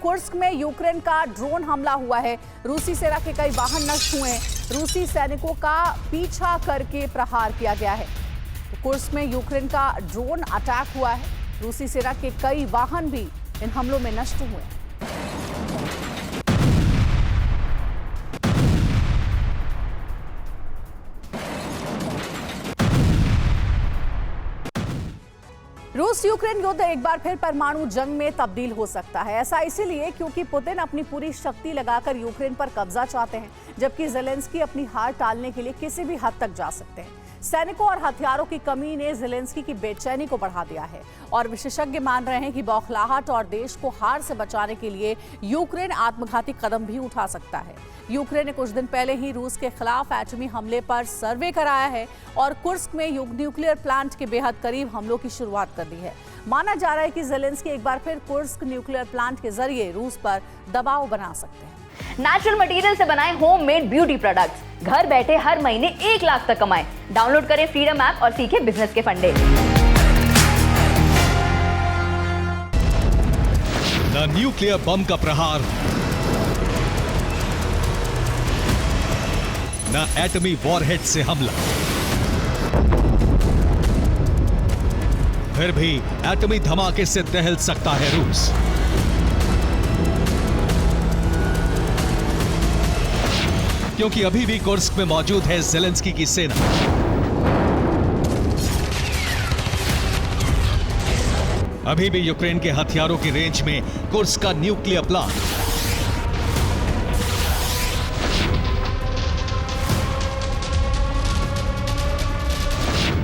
Kursk में Ukraine का drone हमला हुआ है। रूसी सेना के कई वाहन नष्ट हुए हैं। रूसी सैनिकों का पीछा करके प्रहार किया गया है। तो कुर्स्क में यूक्रेन का ड्रोन अटैक हुआ है। रूसी सेना के कई वाहन भी इन हमलों में नष्ट हुए हैं। रूस यूक्रेन युद्ध एक बार फिर परमाणु जंग में तब्दील हो सकता है। ऐसा इसीलिए क्योंकि पुतिन अपनी पूरी शक्ति लगाकर यूक्रेन पर कब्जा चाहते हैं, जबकि ज़ेलेंस्की अपनी हार टालने के लिए किसी भी हद तक जा सकते हैं। सैनिकों और हथियारों की कमी ने ज़ेलेंस्की की बेचैनी को बढ़ा दिया है और विशेषज्ञ मान रहे हैं कि बौखलाहट और देश को हार से बचाने के लिए यूक्रेन आत्मघाती कदम भी उठा सकता है। यूक्रेन ने कुछ दिन पहले ही रूस के खिलाफ एटमी हमले पर सर्वे कराया है और कुर्स्क में न्यूक्लियर प्लांट के बेहद करीब हमलों की शुरुआत कर दी है। माना जा रहा है कि ज़ेलेंस्की एक बार फिर कुर्स्क न्यूक्लियर प्लांट के जरिए रूस पर दबाव बना सकते हैं। नेचुरल मटेरियल से बनाए होममेड ब्यूटी प्रोडक्ट्स, घर बैठे हर महीने 1 लाख तक कमाएं। डाउनलोड करें फ्रीडम ऐप और सीखें बिजनेस के फंडे। न न्यूक्लियर बम का प्रहार, न एटमी वॉरहेड से हमला, फिर भी एटमी धमाके से दहल सकता है रूस। क्योंकि अभी भी कुर्स्क में मौजूद है ज़ेलेंस्की की सेना। अभी भी यूक्रेन के हथियारों की रेंज में कुर्स्क का न्यूक्लियर प्लांट।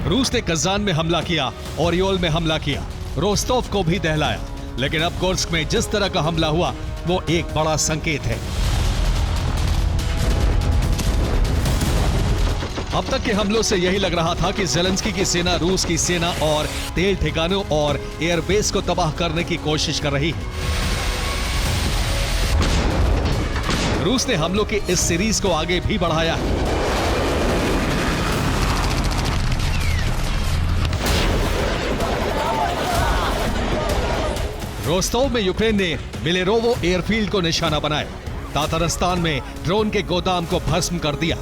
रूस ने कजान में हमला किया, ओरियोल में हमला किया, रोस्टोव को भी दहलाया, लेकिन अब कुर्स्क में जिस तरह का हमला हुआ वो एक बड़ा संकेत है। अब तक के हमलों से यही लग रहा था कि ज़ेलेंस्की की सेना रूस की सेना और तेल ठिकानों और एयरबेस को तबाह करने की कोशिश कर रही है। रूस ने हमलों की इस सीरीज को आगे भी बढ़ाया है। रोस्टोव में यूक्रेन ने मिलेरोवो एयरफील्ड को निशाना बनाया। तातारस्तान में ड्रोन के गोदाम को भस्म कर दिया।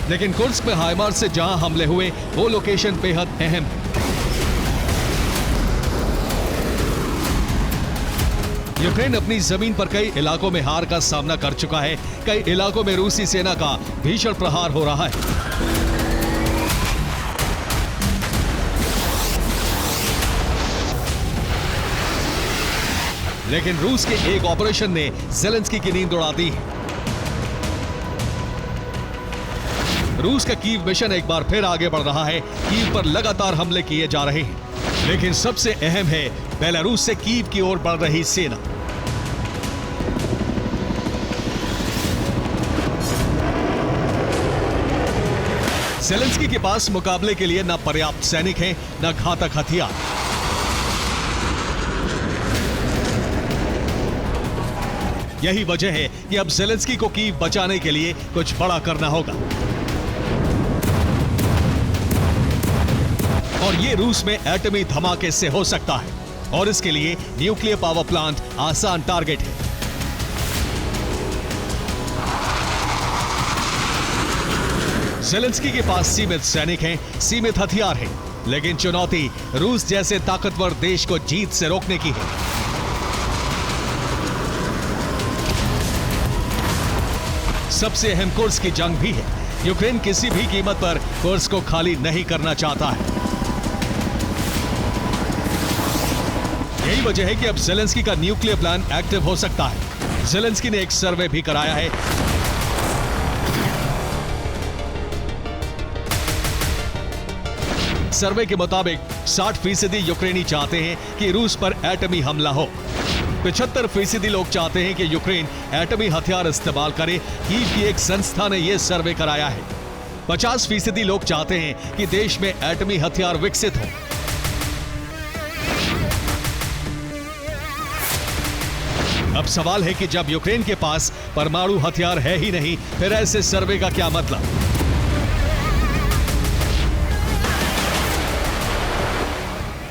लेकिन कुर्स्क में हाइमार्स से जहां हमले हुए वो लोकेशन बेहद अहम है। यूक्रेन अपनी जमीन पर कई इलाकों में हार का सामना कर चुका है। कई इलाकों में रूसी सेना का भीषण प्रहार हो रहा है। लेकिन रूस के एक ऑपरेशन ने ज़ेलेंस्की की नींद उड़ा दी है। रूस का कीव मिशन एक बार फिर आगे बढ़ रहा है। कीव पर लगातार हमले किए जा रहे हैं, लेकिन सबसे अहम है बेलारूस से कीव की ओर बढ़ रही सेना। ज़ेलेंस्की के पास मुकाबले के लिए न पर्याप्त सैनिक हैं, न घातक हथियार। यही वजह है कि अब ज़ेलेंस्की को कीव बचाने के लिए कुछ बड़ा करना होगा। और ये रूस में एटमी धमाके से हो सकता है, और इसके लिए न्यूक्लियर पावर प्लांट आसान टारगेट है। ज़ेलेंस्की के पास सीमित सैनिक हैं, सीमित हथियार हैं, लेकिन चुनौती रूस जैसे ताकतवर देश को जीत से रोकने की है। सबसे अहम कुर्स्क की जंग भी है। यूक्रेन किसी भी कीमत पर कुर्स्क को खाली नहीं करना चाहता है। यही वजह है कि अब ज़ेलेंस्की का न्यूक्लियर प्लान एक्टिव हो सकता है। ज़ेलेंस्की ने एक सर्वे भी कराया है। सर्वे के मुताबिक 60% यूक्रेनी चाहते हैं कि रूस पर एटमी हमला हो। 75% लोग चाहते हैं कि यूक्रेन एटमी हथियार इस्तेमाल करे। कीव की एक संस्था ने यह सर्वे कराया है। 50% लोग चाहते हैं कि देश में एटमी हथियार विकसित हो। अब सवाल है कि जब यूक्रेन के पास परमाणु हथियार है ही नहीं, फिर ऐसे सर्वे का क्या मतलब?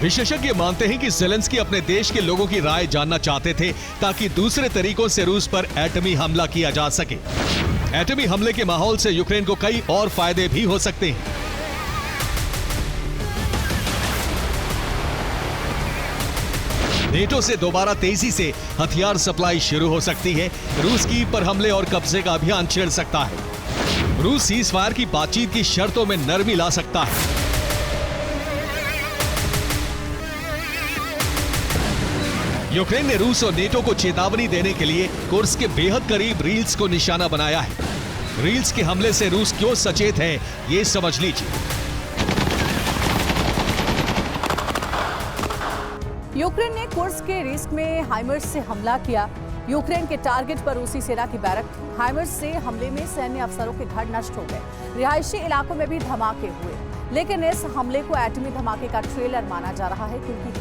विशेषज्ञ मानते हैं कि ज़ेलेंस्की अपने देश के लोगों की राय जानना चाहते थे ताकि दूसरे तरीकों से रूस पर एटमी हमला किया जा सके। एटमी हमले के माहौल से यूक्रेन को कई और फायदे भी हो सकते हैं। नेटो से दोबारा तेजी से हथियार सप्लाई शुरू हो सकती है। रूस कीव पर हमले और कब्जे का अभियान छिड़ सकता है। रूस सीज़फायर की बातचीत की शर्तों में नरमी ला सकता है। यूक्रेन ने रूस और नेटो को चेतावनी देने के लिए कुर्स्क के बेहद करीब रील्स को निशाना बनाया है। रील्स के हमले से रूस क्यों सचेत है, ये समझ लीजिए। यूक्रेन ने कुर्स्क के रिस्क में हाइमर्स से हमला किया। यूक्रेन के टारगेट पर रूसी सेना की बैरक। हाइमर्स से हमले में सैन्य अफसरों के घर नष्ट हो गए। रिहायशी इलाकों में भी धमाके हुए, लेकिन इस हमले को एटमी धमाके का ट्रेलर माना जा रहा है क्योंकि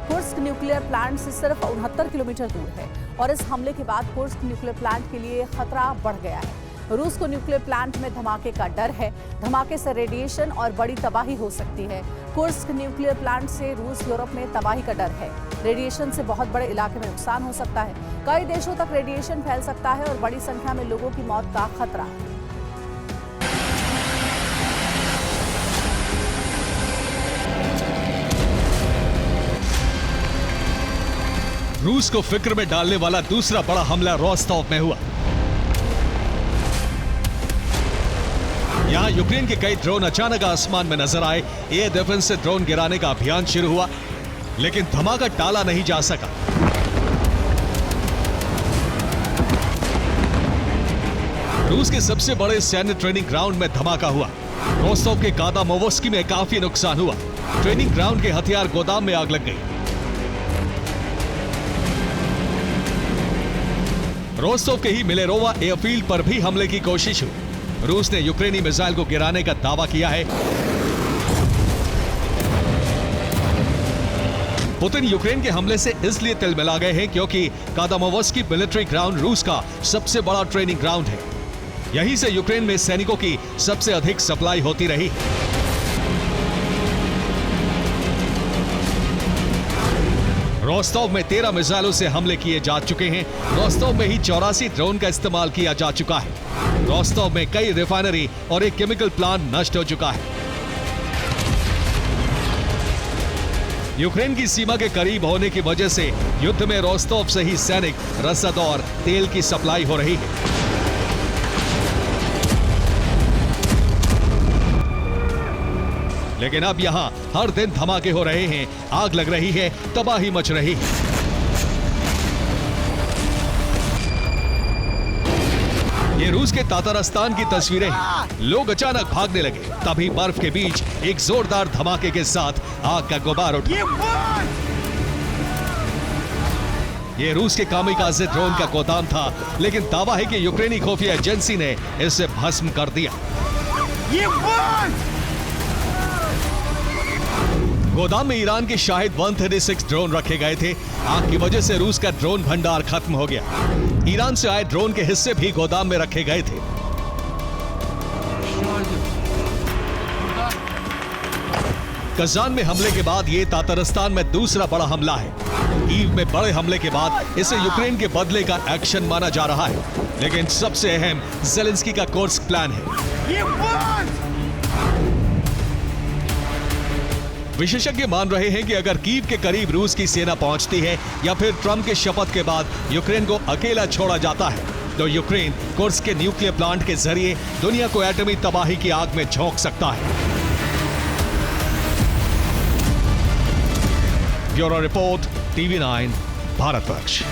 कुर्स्क न्यूक्लियर प्लांट से सिर्फ 69 किलोमीटर दूर है और इस हमले के बाद कुर्स्क न्यूक्लियर प्लांट के लिए खतरा बढ़ गया है। रूस को न्यूक्लियर प्लांट में धमाके का डर है। धमाके से रेडिएशन और बड़ी तबाही हो सकती है। कुर्स्क न्यूक्लियर प्लांट से रूस यूरोप में तबाही का डर है। रेडिएशन से बहुत बड़े इलाके में नुकसान हो सकता है। कई देशों तक रेडिएशन फैल सकता है और बड़ी संख्या में लोगों की मौत का खतरा है। रूस को फिक्र में डालने वाला दूसरा बड़ा हमला रोस्टोव में हुआ। यहां यूक्रेन के कई ड्रोन अचानक आसमान में नजर आए। एयर डिफेंस से ड्रोन गिराने का अभियान शुरू हुआ, लेकिन धमाका टाला नहीं जा सका। रूस के सबसे बड़े सैन्य ट्रेनिंग ग्राउंड में धमाका हुआ। रोस्टोव के कादामोवस्की में काफी नुकसान हुआ। ट्रेनिंग ग्राउंड के हथियार गोदाम में आग लग गई। रोस्टोव के ही मिलेरोवा एयरफील्ड पर भी हमले की कोशिश हुई। रूस ने यूक्रेनी मिसाइल को गिराने का दावा किया है। पुतिन यूक्रेन के हमले से इसलिए तिलमिला गए हैं क्योंकि कादामोवस्की मिलिट्री ग्राउंड रूस का सबसे बड़ा ट्रेनिंग ग्राउंड है। यहीं से यूक्रेन में सैनिकों की सबसे अधिक सप्लाई होती रही। रोस्टोव में 13 मिसाइलों से हमले किए जा चुके हैं। रोस्टोव में ही 84 ड्रोन का इस्तेमाल किया जा चुका है। रोस्टोव में कई रिफाइनरी और एक केमिकल प्लांट नष्ट हो चुका है। यूक्रेन की सीमा के करीब होने की वजह से युद्ध में रोस्टोव से ही सैनिक, रसद और तेल की सप्लाई हो रही है। लेकिन अब यहां हर दिन धमाके हो रहे हैं, आग लग रही है, तबाही मच रही है। ये रूस के तातारस्तान की तस्वीरें हैं। लोग अचानक भागने लगे, तभी बर्फ के बीच एक जोरदार धमाके के साथ आग का गुबार उठा। ये रूस के कामिकाज़े ड्रोन का गोदाम था, लेकिन दावा है कि यूक्रेनी खुफिया एजेंसी ने इसे भस्म कर दिया। गोदाम में ईरान के शाहिद 136 ड्रोन रखे गए थे। आग की वजह से रूस का ड्रोन भंडार खत्म हो गया। ईरान से आए ड्रोन के हिस्से भी गोदाम में रखे गए थे। कजान में हमले के बाद ये तातारस्तान में दूसरा बड़ा हमला है। कीव में बड़े हमले के बाद इसे यूक्रेन के बदले का एक्शन माना जा रहा है, लेकिन सबसे अहम ज़ेलेंस्की का कुर्स्क प्लान है। विशेषज्ञ मान रहे हैं कि अगर कीव के करीब रूस की सेना पहुंचती है या फिर ट्रंप के शपथ के बाद यूक्रेन को अकेला छोड़ा जाता है, तो यूक्रेन कुर्स्क के न्यूक्लियर प्लांट के जरिए दुनिया को एटमी तबाही की आग में झोंक सकता है। Bureau report, TV9 Bharatvarsh.